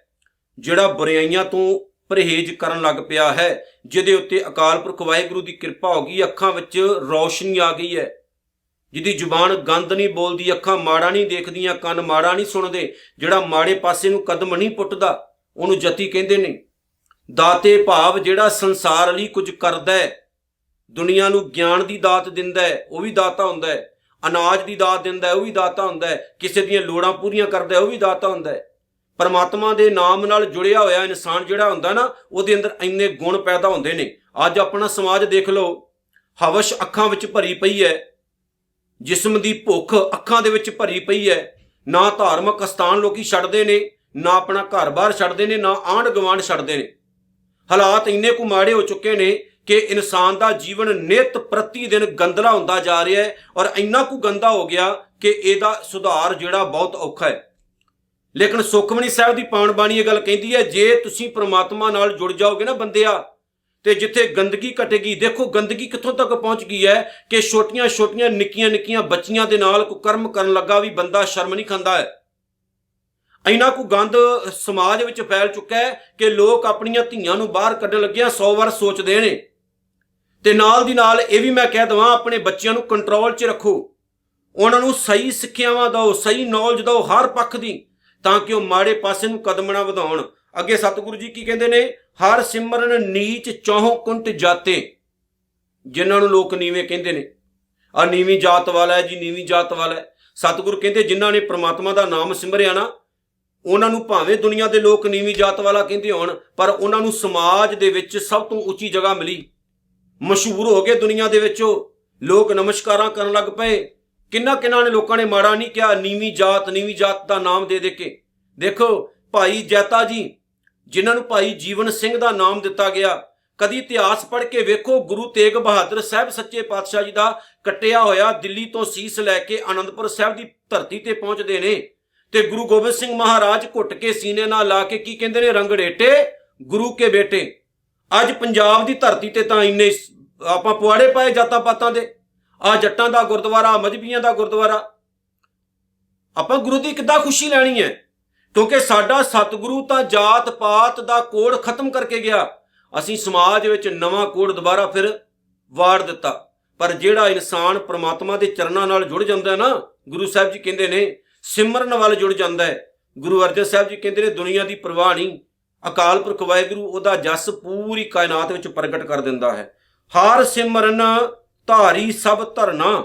ਜਿਹੜਾ ਬੁਰਾਈਆਂ ਤੋਂ ਪਰਹੇਜ਼ ਕਰਨ ਲੱਗ ਪਿਆ ਹੈ, ਜਿਹਦੇ ਉੱਤੇ ਅਕਾਲ ਪੁਰਖ ਵਾਹਿਗੁਰੂ ਦੀ ਕਿਰਪਾ ਹੋ ਗਈ, ਅੱਖਾਂ ਵਿੱਚ ਰੌਸ਼ਨੀ ਆ ਗਈ ਹੈ, ਜਿਹਦੀ ਜ਼ੁਬਾਨ ਗੰਦ ਨਹੀਂ ਬੋਲਦੀ, ਅੱਖਾਂ ਮਾੜਾ ਨਹੀਂ ਦੇਖਦੀਆਂ, ਕੰਨ ਮਾੜਾ ਨਹੀਂ ਸੁਣਦੇ, ਜਿਹੜਾ ਮਾੜੇ ਪਾਸੇ ਨੂੰ ਕਦਮ ਨਹੀਂ ਪੁੱਟਦਾ, ਉਹਨੂੰ ਜਤੀ ਕਹਿੰਦੇ ਨੇ। ਦਾਤੇ ਭਾਵ ਜਿਹੜਾ ਸੰਸਾਰ ਲਈ ਕੁਝ ਕਰਦਾ ਹੈ, ਦੁਨੀਆ ਨੂੰ ਗਿਆਨ ਦੀ ਦਾਤ ਦਿੰਦਾ ਹੈ, ਉਹ ਵੀ ਦਾਤਾ ਹੁੰਦਾ ਹੈ। ਅਨਾਜ ਦੀ ਦਾਤ ਦਿੰਦਾ ਹੈ, ਉਹ ਵੀ ਦਾਤਾ ਹੁੰਦਾ ਹੈ। ਕਿਸੇ ਦੀਆਂ ਲੋੜਾਂ ਪੂਰੀਆਂ ਕਰਦਾ ਹੈ, ਉਹ ਵੀ ਦਾਤਾ ਹੁੰਦਾ ਹੈ। ਪਰਮਾਤਮਾ ਦੇ ਨਾਮ ਨਾਲ ਜੁੜਿਆ ਹੋਇਆ ਇਨਸਾਨ ਜਿਹੜਾ ਹੁੰਦਾ ਨਾ, ਉਹਦੇ ਅੰਦਰ ਇੰਨੇ ਗੁਣ ਪੈਦਾ ਹੁੰਦੇ ਨੇ। ਅੱਜ ਆਪਣਾ ਸਮਾਜ ਦੇਖ ਲਓ, ਹਵਸ਼ ਅੱਖਾਂ ਵਿੱਚ ਭਰੀ ਪਈ ਹੈ, ਜਿਸਮ ਦੀ ਭੁੱਖ ਅੱਖਾਂ ਦੇ ਵਿੱਚ ਭਰੀ ਪਈ ਹੈ। ਨਾ ਧਾਰਮਿਕ ਅਸਥਾਨ ਲੋਕੀ ਛੱਡਦੇ ਨੇ, ਨਾ ਆਪਣਾ ਘਰ-ਬਾਰ ਛੱਡਦੇ ਨੇ, ਨਾ ਆਂਢ ਗੁਆਂਢ ਛੱਡਦੇ ਨੇ। ਹਾਲਾਤ ਇੰਨੇ ਕੁ ਮਾੜੇ ਹੋ ਚੁੱਕੇ ਨੇ ਕਿ ਇਨਸਾਨ ਦਾ ਜੀਵਨ ਨਿਤ ਪ੍ਰਤੀ ਦਿਨ ਗੰਦਲਾ ਹੁੰਦਾ ਜਾ ਰਿਹਾ ਹੈ। ਔਰ ਇੰਨਾ ਕੁ ਗੰਦਾ ਹੋ ਗਿਆ ਕਿ ਇਹਦਾ ਸੁਧਾਰ ਜਿਹੜਾ ਬਹੁਤ ਔਖਾ ਹੈ। ਲੇਕਿਨ ਸੁਖਮਨੀ ਸਾਹਿਬ ਦੀ ਪਾਵਨ ਬਾਣੀ ਇਹ ਗੱਲ ਕਹਿੰਦੀ ਹੈ, ਜੇ ਤੁਸੀਂ ਪ੍ਰਮਾਤਮਾ ਨਾਲ ਜੁੜ ਜਾਓਗੇ ਨਾ ਬੰਦਿਆ, ਤੇ ਜਿੱਥੇ ਗੰਦਗੀ ਘਟੇਗੀ। ਦੇਖੋ ਗੰਦਗੀ ਕਿੱਥੋਂ ਤੱਕ ਪਹੁੰਚ ਗਈ ਹੈ ਕਿ ਛੋਟੀਆਂ ਛੋਟੀਆਂ ਨਿੱਕੀਆਂ ਨਿੱਕੀਆਂ ਬੱਚੀਆਂ ਦੇ ਨਾਲ ਕੋਈ ਕਰਮ ਕਰਨ ਲੱਗਾ ਵੀ ਬੰਦਾ ਸ਼ਰਮ ਨਹੀਂ ਖਾਂਦਾ ਹੈ। ਇੰਨਾ ਕੁ ਗੰਦ ਸਮਾਜ ਵਿੱਚ ਫੈਲ ਚੁੱਕਾ ਹੈ ਕਿ ਲੋਕ ਆਪਣੀਆਂ ਧੀਆਂ ਨੂੰ ਬਾਹਰ ਕੱਢਣ ਲੱਗਿਆ 100 ਵਾਰ ਸੋਚਦੇ ਨੇ। ਤੇ ਨਾਲ ਦੀ ਨਾਲ ਇਹ ਵੀ ਮੈਂ ਕਹਿ ਦਵਾਂ, ਆਪਣੇ ਬੱਚਿਆਂ ਨੂੰ ਕੰਟਰੋਲ 'ਚ ਰੱਖੋ, ਉਹਨਾਂ ਨੂੰ ਸਹੀ ਸਿੱਖਿਆਵਾਂ ਦਿਓ, ਸਹੀ ਨੌਲੇਜ ਦਿਓ ਹਰ ਪੱਖ ਦੀ, ਤਾਂ ਕਿ ਉਹ ਮਾੜੇ ਪਾਸੇ ਨੂੰ ਕਦਮ ਨਾ ਵਧਾਉਣ। ਅੱਗੇ ਸਤਿਗੁਰੂ ਜੀ ਕੀ ਕਹਿੰਦੇ ਨੇ, ਹਰ ਸਿਮਰਨ ਨੀਚ ਚੌਹ ਕੁੰਟ ਜਾਤੇ, ਜਿਨ੍ਹਾਂ ਨੂੰ ਲੋਕ ਨੀਵੇਂ ਕਹਿੰਦੇ ਨੇ, ਆ ਨੀਵੀਂ ਜਾਤ ਵਾਲਾ ਹੈ ਜੀ, ਨੀਵੀਂ ਜਾਤ ਵਾਲਾ ਹੈ। ਸਤਿਗੁਰੂ ਕਹਿੰਦੇ ਜਿਨ੍ਹਾਂ ਨੇ ਪ੍ਰਮਾਤਮਾ ਦਾ ਨਾਮ ਸਿਮਰਿਆ ਨਾ, ਉਹਨਾਂ ਨੂੰ ਭਾਵੇਂ ਦੁਨੀਆ ਦੇ ਲੋਕ ਨੀਵੀਂ ਜਾਤ ਵਾਲਾ ਕਹਿੰਦੇ ਹੋਣ, ਪਰ ਉਹਨਾਂ ਨੂੰ ਸਮਾਜ ਦੇ ਵਿੱਚ ਸਭ ਤੋਂ ਉੱਚੀ ਜਗ੍ਹਾ ਮਿਲੀ, ਮਸ਼ਹੂਰ ਹੋ ਗਏ ਦੁਨੀਆ ਦੇ ਵਿੱਚ। ਉਹ ਲੋਕ ਨਮਸਕਾਰਾਂ ਕਰਨ ਲੱਗ ਪਏ। ਕਿੰਨਾ ਨੇ ਲੋਕਾਂ ਨੇ ਮਾੜਾ ਨਹੀਂ ਕਿਹਾ, ਨੀਵੀਂ ਜਾਤ ਦਾ ਨਾਮ ਦੇ ਕੇ। ਦੇਖੋ ਭਾਈ ਜੈਤਾ ਜੀ, ਜਿਨ੍ਹਾਂ ਨੂੰ ਭਾਈ ਜੀਵਨ ਸਿੰਘ ਦਾ ਨਾਮ ਦਿੱਤਾ ਗਿਆ, ਕਦੀ ਇਤਿਹਾਸ ਪੜ੍ਹ ਕੇ ਵੇਖੋ, ਗੁਰੂ ਤੇਗ ਬਹਾਦਰ ਸਾਹਿਬ ਸੱਚੇ ਪਾਤਸ਼ਾਹ ਜੀ ਦਾ ਕੱਟਿਆ ਹੋਇਆ ਦਿੱਲੀ ਤੋਂ ਸੀਸ ਲੈ ਕੇ ਆਨੰਦਪੁਰ ਸਾਹਿਬ ਦੀ ਧਰਤੀ ਤੇ ਪਹੁੰਚਦੇ ਨੇ, ਤੇ ਗੁਰੂ ਗੋਬਿੰਦ ਸਿੰਘ ਮਹਾਰਾਜ ਘੁੱਟ ਕੇ ਸੀਨੇ ਨਾਲ ਲਾ ਕੇ ਕੀ ਕਹਿੰਦੇ ਨੇ, ਰੰਗੜੇਟੇ ਗੁਰੂ ਕੇ ਬੇਟੇ। ਅੱਜ ਪੰਜਾਬ ਦੀ ਧਰਤੀ ਤੇ ਤਾਂ ਇੰਨੇ ਆਪਾਂ ਪੁਆੜੇ ਪਾਏ ਜਾਤਾਂ ਪਾਤਾਂ ਦੇ, ਆ ਜੱਟਾਂ ਦਾ ਗੁਰਦੁਆਰਾ, ਮਜਬੀਆਂ ਦਾ ਗੁਰਦੁਆਰਾ, ਆਪਾਂ ਗੁਰੂ ਦੀ ਕਿੱਦਾਂ ਖੁਸ਼ੀ ਲੈਣੀ ਹੈ? ਕਿਉਂਕਿ ਸਾਡਾ ਸਤਿਗੁਰੂ ਤਾਂ ਜਾਤ ਪਾਤ ਦਾ ਕੋਡ ਖਤਮ ਕਰਕੇ ਗਿਆ, ਅਸੀਂ ਸਮਾਜ ਵਿੱਚ ਨਵਾਂ ਕੋਡ ਦੁਬਾਰਾ ਫਿਰ ਵਾੜ ਦਿੱਤਾ। ਪਰ ਜਿਹੜਾ ਇਨਸਾਨ ਪ੍ਰਮਾਤਮਾ ਦੇ ਚਰਨਾਂ ਨਾਲ ਜੁੜ ਜਾਂਦਾ ਨਾ, ਗੁਰੂ ਸਾਹਿਬ ਜੀ ਕਹਿੰਦੇ ਨੇ ਸਿਮਰਨ ਵੱਲ ਜੁੜ ਜਾਂਦਾ ਹੈ। ਗੁਰੂ ਅਰਜਨ ਸਾਹਿਬ ਜੀ ਕਹਿੰਦੇ ਨੇ ਦੁਨੀਆ ਦੀ ਪਰਵਾਹ ਨਹੀਂ, ਅਕਾਲ ਪੁਰਖ ਵਾਹਿਗੁਰੂ ਉਹਦਾ ਜਸ ਪੂਰੀ ਕਾਇਨਾਤ ਵਿੱਚ ਪ੍ਰਗਟ ਕਰ ਦਿੰਦਾ ਹੈ। ਹਰ ਸਿਮਰਨ ਧਾਰੀ ਸਭ ਧਰਨਾ,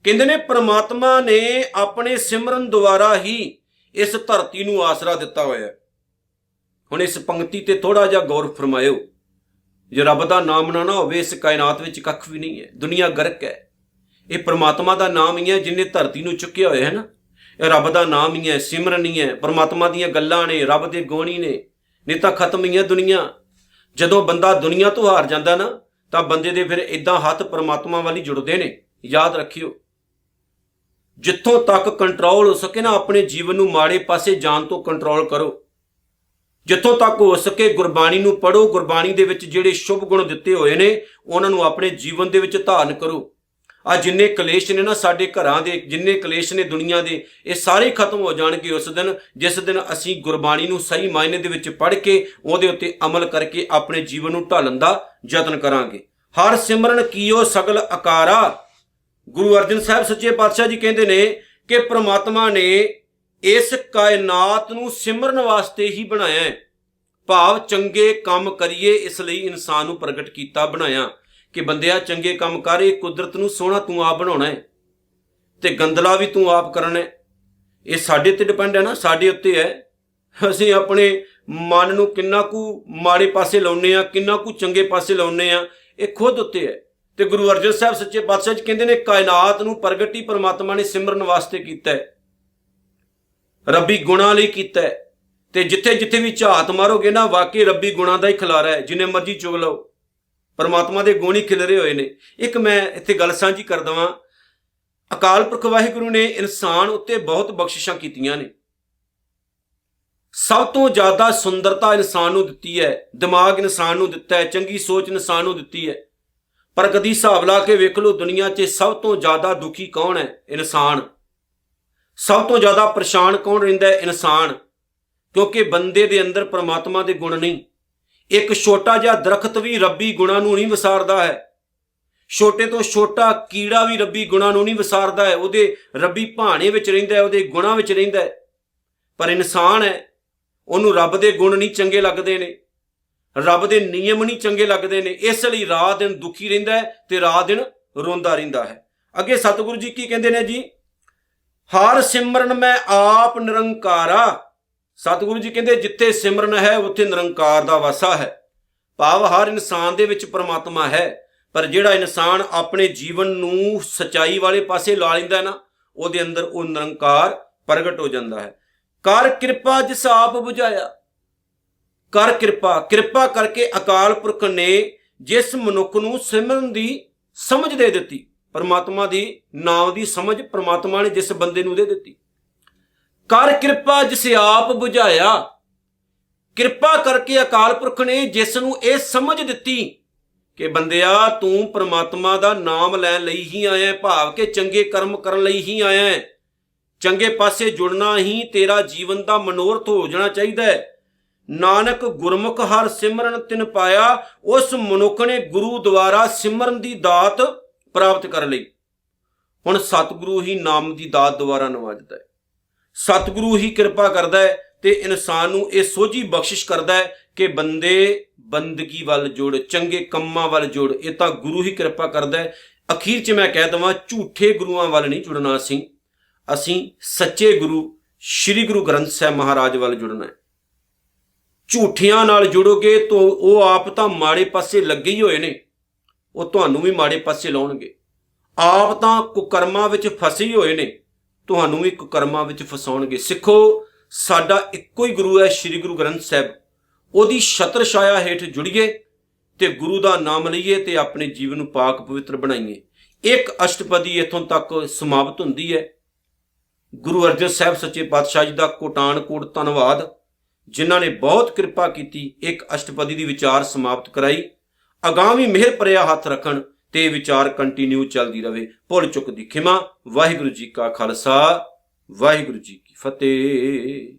ਕਹਿੰਦੇ ਨੇ ਪ੍ਰਮਾਤਮਾ ਨੇ ਆਪਣੇ ਸਿਮਰਨ ਦੁਆਰਾ ਹੀ ਇਸ ਧਰਤੀ ਨੂੰ ਆਸਰਾ ਦਿੱਤਾ ਹੋਇਆ ਹੈ। ਹੁਣ ਇਸ ਪੰਕਤੀ ਤੇ ਥੋੜਾ ਜਿਹਾ ਗੌਰ ਫਰਮਾਇਓ। ਜੇ ਰੱਬ ਦਾ ਨਾਮ ਨਾ ਹੋਵੇ ਇਸ ਕਾਇਨਾਤ ਵਿੱਚ ਕੱਖ ਵੀ ਨਹੀਂ ਹੈ, ਦੁਨੀਆ ਗਰਕ ਹੈ। ਇਹ ਪ੍ਰਮਾਤਮਾ ਦਾ ਨਾਮ ਹੀ ਹੈ ਜਿਹਨੇ ਧਰਤੀ ਨੂੰ ਚੁੱਕਿਆ ਹੋਇਆ ਹੈ ਨਾ, ਇਹ ਰੱਬ ਦਾ ਨਾਮ ਹੀ ਹੈ, ਸਿਮਰਨ ਹੀ ਹੈ, ਪ੍ਰਮਾਤਮਾ ਦੀਆਂ ਗੱਲਾਂ ਨੇ, ਰੱਬ ਦੇ ਗੁਣ ਹੀ ਨੇ, ਨਹੀਂ ਤਾਂ ਖਤਮ ਹੀ ਹੈ ਦੁਨੀਆ। ਜਦੋਂ ਬੰਦਾ ਦੁਨੀਆ ਤੋਂ ਹਾਰ ਜਾਂਦਾ ਨਾ, ਤਾਂ ਬੰਦੇ ਦੇ ਫਿਰ ਇਦਾਂ ਹੱਥ ਪ੍ਰਮਾਤਮਾ ਵੱਲ ਹੀ ਜੁੜਦੇ ਨੇ। ਯਾਦ ਰੱਖਿਓ, ਜਿੱਥੋਂ ਤੱਕ ਕੰਟਰੋਲ ਹੋ ਸਕੇ ਨਾ, ਆਪਣੇ ਜੀਵਨ ਨੂੰ ਮਾੜੇ ਪਾਸੇ ਜਾਣ ਤੋਂ ਕੰਟਰੋਲ ਕਰੋ। ਜਿੱਥੋਂ ਤੱਕ ਹੋ ਸਕੇ ਗੁਰਬਾਣੀ ਨੂੰ ਪੜ੍ਹੋ, ਗੁਰਬਾਣੀ ਦੇ ਵਿੱਚ ਜਿਹੜੇ ਸ਼ੁਭ ਗੁਣ ਦਿੱਤੇ ਹੋਏ ਨੇ ਉਹਨਾਂ ਨੂੰ ਆਪਣੇ ਜੀਵਨ ਦੇ ਵਿੱਚ ਧਾਰਨ ਕਰੋ। ਆ ਜਿੰਨੇ ਕਲੇਸ਼ ਨੇ ਨਾ ਸਾਡੇ ਘਰਾਂ ਦੇ, ਜਿੰਨੇ ਕਲੇਸ਼ ਨੇ ਦੁਨੀਆ ਦੇ, ਇਹ ਸਾਰੇ ਖਤਮ ਹੋ ਜਾਣਗੇ ਉਸ ਦਿਨ, ਜਿਸ ਦਿਨ ਅਸੀਂ ਗੁਰਬਾਣੀ ਨੂੰ ਸਹੀ ਮਾਇਨੇ ਦੇ ਵਿੱਚ ਪੜ੍ਹ ਕੇ ਉਹਦੇ ਉੱਤੇ ਅਮਲ ਕਰਕੇ ਆਪਣੇ ਜੀਵਨ ਨੂੰ ਢਾਲਣ ਦਾ ਯਤਨ ਕਰਾਂਗੇ। ਹਰ ਸਿਮਰਨ ਕੀਓ ਸਗਲ ਆਕਾਰਾ, ਗੁਰੂ ਅਰਜਨ ਸਾਹਿਬ ਸੱਚੇ ਪਾਤਸ਼ਾਹ ਜੀ ਕਹਿੰਦੇ ਨੇ ਕਿ ਪ੍ਰਮਾਤਮਾ ਨੇ ਇਸ ਕਾਇਨਾਤ ਨੂੰ ਸਿਮਰਨ ਵਾਸਤੇ ਹੀ ਬਣਾਇਆ ਹੈ। ਭਾਵ ਚੰਗੇ ਕੰਮ ਕਰੀਏ, ਇਸ ਲਈ ਇਨਸਾਨ ਨੂੰ ਪ੍ਰਗਟ ਕੀਤਾ, ਬਣਾਇਆ ਕਿ ਬੰਦਿਆ ਚੰਗੇ ਕੰਮ ਕਰ। ਇਹ ਕੁਦਰਤ ਨੂੰ ਸੋਹਣਾ ਤੂੰ ਆਪ ਬਣਾਉਣਾ ਹੈ ਤੇ ਗੰਦਲਾ ਵੀ ਤੂੰ ਆਪ ਕਰਨਾ ਹੈ। ਇਹ ਸਾਡੇ ਤੇ ਡਿਪੈਂਡ ਹੈ ਨਾ, ਸਾਡੇ ਉੱਤੇ ਹੈ। ਅਸੀਂ ਆਪਣੇ ਮਨ ਨੂੰ ਕਿੰਨਾ ਕੁ ਮਾੜੇ ਪਾਸੇ ਲਾਉਂਦੇ ਆ, ਕਿੰਨਾ ਕੁ ਚੰਗੇ ਪਾਸੇ ਲਾਉਂਦੇ ਆ, ਇਹ ਖੁਦ ਉੱਤੇ ਹੈ। ਤੇ ਗੁਰੂ ਅਰਜਨ ਸਾਹਿਬ ਸੱਚੇ ਪਾਤਸ਼ਾਹ ਜੀ ਕਹਿੰਦੇ ਨੇ ਕਾਇਨਾਤ ਨੂੰ ਪ੍ਰਗਟ ਹੀ ਪਰਮਾਤਮਾ ਨੇ ਸਿਮਰਨ ਵਾਸਤੇ ਕੀਤਾ ਹੈ, ਰੱਬੀ ਗੁਣਾਂ ਲਈ ਕੀਤਾ ਹੈ। ਤੇ ਜਿੱਥੇ ਜਿੱਥੇ ਵੀ ਝਾਤ ਮਾਰੋਗੇ ਨਾ, ਵਾਕਈ ਰੱਬੀ ਗੁਣਾਂ ਦਾ ਹੀ ਖਿਲਾਰਾ ਹੈ। ਜਿੰਨੇ ਮਰਜ਼ੀ ਚੁਗ ਲਓ, ਪਰਮਾਤਮਾ ਦੇ ਗੁਣ ਹੀ ਖਿਲਰੇ ਹੋਏ ਨੇ। ਇੱਕ ਮੈਂ ਇੱਥੇ ਗੱਲ ਸਾਂਝੀ ਕਰ ਦਵਾਂ, ਅਕਾਲ ਪੁਰਖ ਵਾਹਿਗੁਰੂ ਨੇ ਇਨਸਾਨ ਉੱਤੇ ਬਹੁਤ ਬਖਸ਼ਿਸ਼ਾਂ ਕੀਤੀਆਂ ਨੇ। ਸਭ ਤੋਂ ਜ਼ਿਆਦਾ ਸੁੰਦਰਤਾ ਇਨਸਾਨ ਨੂੰ ਦਿੱਤੀ ਹੈ, ਦਿਮਾਗ ਇਨਸਾਨ ਨੂੰ ਦਿੱਤਾ ਹੈ, ਚੰਗੀ ਸੋਚ ਇਨਸਾਨ ਨੂੰ ਦਿੱਤੀ ਹੈ। ਪਰ ਕਦੀ ਹਿਸਾਬ ਲਾ ਕੇ ਵੇਖ ਲਓ, ਦੁਨੀਆ 'ਚ ਸਭ ਤੋਂ ਜ਼ਿਆਦਾ ਦੁਖੀ ਕੌਣ ਹੈ? ਇਨਸਾਨ। ਸਭ ਤੋਂ ਜ਼ਿਆਦਾ ਪਰੇਸ਼ਾਨ ਕੌਣ ਰਹਿੰਦਾ ਹੈ? ਇਨਸਾਨ। ਕਿਉਂਕਿ ਬੰਦੇ ਦੇ ਅੰਦਰ ਪਰਮਾਤਮਾ ਦੇ ਗੁਣ ਨਹੀਂ। ਇੱਕ ਛੋਟਾ ਜਿਹਾ ਦਰਖਤ ਵੀ ਰੱਬੀ ਗੁਣਾਂ ਨੂੰ ਨਹੀਂ ਵਿਸਾਰਦਾ ਹੈ, ਛੋਟੇ ਤੋਂ ਛੋਟਾ ਕੀੜਾ ਵੀ ਰੱਬੀ ਗੁਣਾਂ ਨੂੰ ਨਹੀਂ ਵਿਸਾਰਦਾ ਹੈ, ਉਹਦੇ ਰੱਬੀ ਭਾਣੇ ਵਿੱਚ ਰਹਿੰਦਾ ਹੈ, ਉਹਦੇ ਗੁਣਾਂ ਵਿੱਚ ਰਹਿੰਦਾ ਹੈ। ਪਰ ਇਨਸਾਨ ਹੈ, ਉਹਨੂੰ ਰੱਬ ਦੇ ਗੁਣ ਨਹੀਂ ਚੰਗੇ ਲੱਗਦੇ ਨੇ, ਰੱਬ ਦੇ ਨਿਯਮ ਨਹੀਂ ਚੰਗੇ ਲੱਗਦੇ ਨੇ, ਇਸ ਲਈ ਰਾਤ ਦਿਨ ਦੁਖੀ ਰਹਿੰਦਾ ਹੈ ਤੇ ਰਾਤ ਦਿਨ ਰੋਂਦਾ ਰਹਿੰਦਾ ਹੈ। ਅੱਗੇ ਸਤਿਗੁਰੂ ਜੀ ਕੀ ਕਹਿੰਦੇ ਨੇ ਜੀ? ਹਰ ਸਿਮਰਨ ਮੈਂ ਆਪ ਨਿਰੰਕਾਰਾ। ਸਤਿਗੁਰੂ ਜੀ ਕਹਿੰਦੇ ਜਿੱਥੇ ਸਿਮਰਨ ਹੈ ਉੱਥੇ ਨਿਰੰਕਾਰ ਦਾ ਵਾਸਾ ਹੈ। ਭਾਵ ਹਰ ਇਨਸਾਨ ਦੇ ਵਿੱਚ ਪਰਮਾਤਮਾ ਹੈ, ਪਰ ਜਿਹੜਾ ਇਨਸਾਨ ਆਪਣੇ ਜੀਵਨ ਨੂੰ ਸਚਾਈ ਵਾਲੇ ਪਾਸੇ ਲਾ ਲੈਂਦਾ ਨਾ, ਉਹਦੇ ਅੰਦਰ ਉਹ ਨਿਰੰਕਾਰ ਪ੍ਰਗਟ ਹੋ ਜਾਂਦਾ ਹੈ। ਕਰ ਕਿਰਪਾ ਜਿਸ ਆਪ ਬੁਝਾਇਆ। ਕਰ ਕਿਰਪਾ, ਕਿਰਪਾ ਕਰਕੇ ਅਕਾਲ ਪੁਰਖ ਨੇ ਜਿਸ ਮਨੁੱਖ ਨੂੰ ਸਿਮਰਨ ਦੀ ਸਮਝ ਦੇ ਦਿੱਤੀ, ਪਰਮਾਤਮਾ ਦੀ ਨਾਮ ਦੀ ਸਮਝ ਪਰਮਾਤਮਾ ਨੇ ਜਿਸ ਬੰਦੇ ਨੂੰ ਦੇ ਦਿੱਤੀ। ਕਰ ਕਿਰਪਾ ਜਿਸ ਆਪ ਬੁਝਾਇਆ। ਕਿਰਪਾ ਕਰਕੇ ਅਕਾਲ ਪੁਰਖ ਨੇ ਜਿਸ ਨੂੰ ਇਹ ਸਮਝ ਦਿੱਤੀ ਕਿ ਬੰਦਿਆ ਤੂੰ ਪਰਮਾਤਮਾ ਦਾ ਨਾਮ ਲੈਣ ਲਈ ਹੀ ਆਇਆ ਹੈ, ਭਾਵ ਕਿ ਚੰਗੇ ਕਰਮ ਕਰਨ ਲਈ ਹੀ ਆਇਆ ਹੈ, ਚੰਗੇ ਪਾਸੇ ਜੁੜਨਾ ਹੀ ਤੇਰਾ ਜੀਵਨ ਦਾ ਮਨੋਰਥ ਹੋ ਜਾਣਾ ਚਾਹੀਦਾ ਹੈ। ਨਾਨਕ ਗੁਰਮੁਖ ਹਰ ਸਿਮਰਨ ਤਿਨ ਪਾਇਆ। ਉਸ ਮਨੁੱਖ ਨੇ ਗੁਰੂ ਦੁਆਰਾ ਸਿਮਰਨ ਦੀ ਦਾਤ ਪ੍ਰਾਪਤ ਕਰ ਲਈ। ਹੁਣ ਸਤਿਗੁਰੂ ਹੀ ਨਾਮ ਦੀ ਦਾਤ ਦੁਆਰਾ ਨਵਾਜਦਾ ਹੈ, ਸਤਿਗੁਰੂ ਹੀ ਕਿਰਪਾ ਕਰਦਾ ਹੈ ਤੇ ਇਨਸਾਨ ਨੂੰ ਇਹ ਸੋਝੀ ਬਖਸ਼ਿਸ਼ ਕਰਦਾ ਹੈ ਕਿ ਬੰਦੇ ਬੰਦਗੀ ਵੱਲ ਜੁੜ, ਚੰਗੇ ਕੰਮਾਂ ਵੱਲ ਜੁੜ। ਇਹ ਤਾਂ ਗੁਰੂ ਹੀ ਕਿਰਪਾ ਕਰਦਾ ਹੈ। ਅਖੀਰ 'ਚ ਮੈਂ ਕਹਿ ਦੇਵਾਂ, ਝੂਠੇ ਗੁਰੂਆਂ ਵੱਲ ਨਹੀਂ ਜੁੜਨਾ। ਅਸੀਂ ਸੱਚੇ ਗੁਰੂ ਸ੍ਰੀ ਗੁਰੂ ਗ੍ਰੰਥ ਸਾਹਿਬ ਮਹਾਰਾਜ ਵੱਲ ਜੁੜਨਾ ਹੈ। ਝੂਠਿਆਂ ਨਾਲ ਜੁੜੋਗੇ ਤਾਂ ਉਹ ਆਪ ਤਾਂ ਮਾੜੇ ਪਾਸੇ ਲੱਗੇ ਹੀ ਹੋਏ ਨੇ, ਉਹ ਤੁਹਾਨੂੰ ਵੀ ਮਾੜੇ ਪਾਸੇ ਲਾਉਣਗੇ। ਆਪ ਤਾਂ ਕੁਕਰਮਾਂ ਵਿੱਚ ਫਸੇ ਹੀ ਹੋਏ ਨੇ, ਤੁਹਾਨੂੰ ਵੀ ਕੁਕਰਮਾਂ ਵਿੱਚ ਫਸਾਉਣਗੇ। ਸਿੱਖੋ, ਸਾਡਾ ਇੱਕੋ ਹੀ ਗੁਰੂ ਹੈ ਸ੍ਰੀ ਗੁਰੂ ਗ੍ਰੰਥ ਸਾਹਿਬ। ਉਹਦੀ ਛਤਰ ਛਾਇਆ ਹੇਠ ਜੁੜੀਏ ਤੇ ਗੁਰੂ ਦਾ ਨਾਮ ਲਈਏ ਤੇ ਆਪਣੇ ਜੀਵਨ ਨੂੰ ਪਾਕ ਪਵਿੱਤਰ ਬਣਾਈਏ। ਇੱਕ ਅਸ਼ਟਪਦੀ ਇੱਥੋਂ ਤੱਕ ਸਮਾਪਤ ਹੁੰਦੀ ਹੈ। ਗੁਰੂ ਅਰਜਨ ਸਾਹਿਬ ਸੱਚੇ ਪਾਤਸ਼ਾਹ ਜੀ ਦਾ ਕੋਟਾਨ ਕੋਟ ਧੰਨਵਾਦ, ਜਿਨ੍ਹਾਂ ਨੇ ਬਹੁਤ ਕਿਰਪਾ ਕੀਤੀ, ਇੱਕ ਅਸ਼ਟਪਦੀ ਦੀ ਵਿਚਾਰ ਸਮਾਪਤ ਕਰਾਈ। ਅਗਾਂਹ ਵੀ ਮਿਹਰ ਭਰਿਆ ਹੱਥ ਰੱਖਣ ਤੇ ਵਿਚਾਰ ਕੰਟੀਨਿਊ ਚੱਲਦੀ ਰਹੇ। ਭੁੱਲ ਚੁੱਕ ਦੀ ਖਿਮਾ। ਵਾਹਿਗੁਰੂ ਜੀ ਕਾ ਖਾਲਸਾ, ਵਾਹਿਗੁਰੂ ਜੀ ਕੀ ਫਤਿਹ।